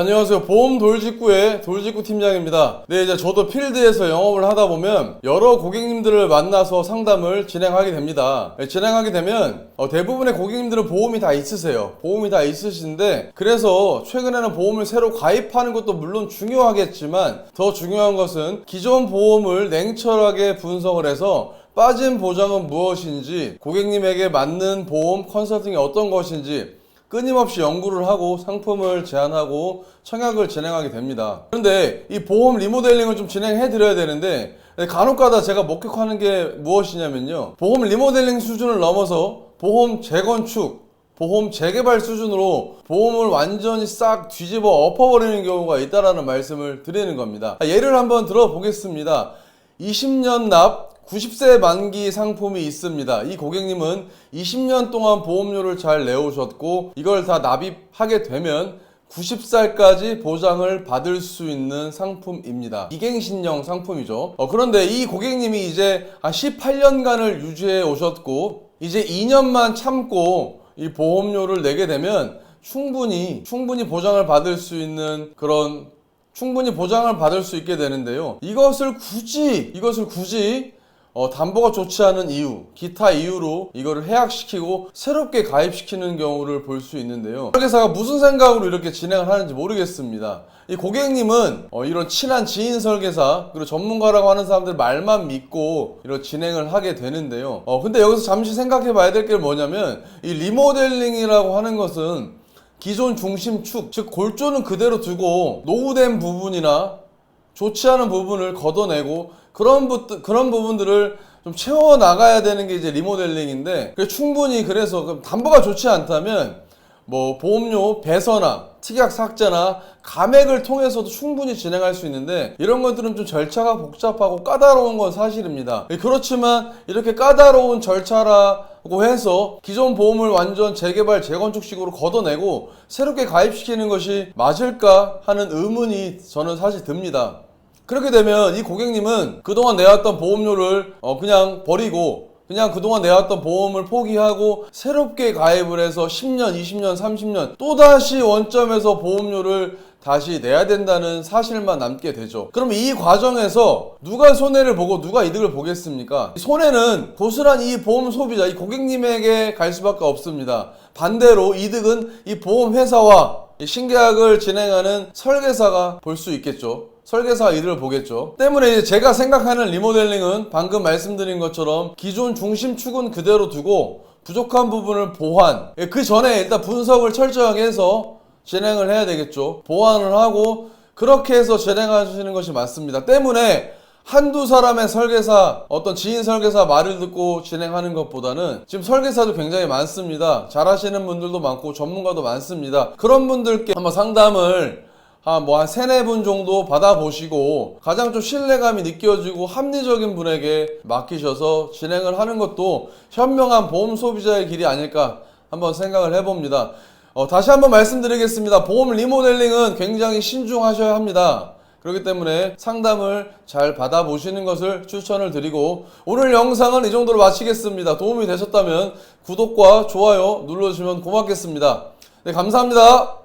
안녕하세요. 보험 돌직구의 돌직구 팀장입니다. 네, 이제 저도 필드에서 영업을 하다 보면 여러 고객님들을 만나서 상담을 진행하게 됩니다. 네, 진행하게 되면 대부분의 고객님들은 보험이 다 있으세요. 보험이 다 있으신데, 그래서 최근에는 보험을 새로 가입하는 것도 물론 중요하겠지만 더 중요한 것은 기존 보험을 냉철하게 분석을 해서 빠진 보장은 무엇인지, 고객님에게 맞는 보험 컨설팅이 어떤 것인지 끊임없이 연구를 하고 상품을 제안하고 청약을 진행하게 됩니다. 그런데 이 보험 리모델링을 좀 진행해 드려야 되는데, 간혹가다 제가 목격하는 게 무엇이냐면요, 보험 리모델링 수준을 넘어서 보험 재건축, 보험 재개발 수준으로 보험을 완전히 싹 뒤집어 엎어버리는 경우가 있다라는 말씀을 드리는 겁니다. 예를 한번 들어보겠습니다. 20년 납 90세 만기 상품이 있습니다. 이 고객님은 20년 동안 보험료를 잘 내오셨고, 이걸 다 납입하게 되면 90살까지 보장을 받을 수 있는 상품입니다. 이갱신형 상품이죠. 그런데 이 고객님이 이제 한 18년간을 유지해 오셨고, 이제 2년만 참고 이 보험료를 내게 되면 충분히 보장을 받을 수 있는 충분히 보장을 받을 수 있게 되는데요. 이것을 굳이 담보가 좋지 않은 이유, 기타 이유로 이거를 해약시키고 새롭게 가입시키는 경우를 볼 수 있는데요. 설계사가 무슨 생각으로 이렇게 진행을 하는지 모르겠습니다. 이 고객님은 이런 친한 지인 설계사, 그리고 전문가라고 하는 사람들 말만 믿고 이런 진행을 하게 되는데요. 근데 여기서 잠시 생각해 봐야 될 게 뭐냐면, 이 리모델링이라고 하는 것은 기존 중심축, 즉 골조는 그대로 두고 노후된 부분이나 좋지 않은 부분을 걷어내고 그런 부분들을 좀 채워 나가야 되는 게 이제 리모델링인데, 충분히 그래서 담보가 좋지 않다면 뭐 보험료 배서나 특약 삭제나 감액을 통해서도 충분히 진행할 수 있는데, 이런 것들은 좀 절차가 복잡하고 까다로운 건 사실입니다. 그렇지만 이렇게 까다로운 절차라고 해서 기존 보험을 완전 재개발 재건축식으로 걷어내고 새롭게 가입시키는 것이 맞을까 하는 의문이 저는 사실 듭니다. 그렇게 되면 이 고객님은 그동안 내왔던 보험료를 그냥 버리고, 그냥 그동안 내왔던 보험을 포기하고 새롭게 가입을 해서 10년, 20년, 30년 또다시 원점에서 보험료를 다시 내야 된다는 사실만 남게 되죠. 그럼 이 과정에서 누가 손해를 보고 누가 이득을 보겠습니까? 손해는 고스란히 이 보험 소비자, 이 고객님에게 갈 수밖에 없습니다. 반대로 이득은 이 보험회사와 신계약을 진행하는 설계사가 볼 수 있겠죠. 설계사가 이들을 보겠죠. 때문에 이제 제가 생각하는 리모델링은 방금 말씀드린 것처럼 기존 중심축은 그대로 두고 부족한 부분을 보완, 그 전에 일단 분석을 철저하게 해서 진행을 해야 되겠죠. 보완을 하고 그렇게 해서 진행하시는 것이 맞습니다. 때문에 한두 사람의 설계사, 어떤 지인 설계사 말을 듣고 진행하는 것보다는, 지금 설계사도 굉장히 많습니다. 잘하시는 분들도 많고 전문가도 많습니다. 그런 분들께 한번 상담을 한 3-4분 정도 받아보시고 가장 좀 신뢰감이 느껴지고 합리적인 분에게 맡기셔서 진행을 하는 것도 현명한 보험 소비자의 길이 아닐까 한번 생각을 해봅니다. 다시 한번 말씀드리겠습니다. 보험 리모델링은 굉장히 신중하셔야 합니다. 그렇기 때문에 상담을 잘 받아보시는 것을 추천을 드리고, 오늘 영상은 이 정도로 마치겠습니다. 도움이 되셨다면 구독과 좋아요 눌러주시면 고맙겠습니다. 네, 감사합니다.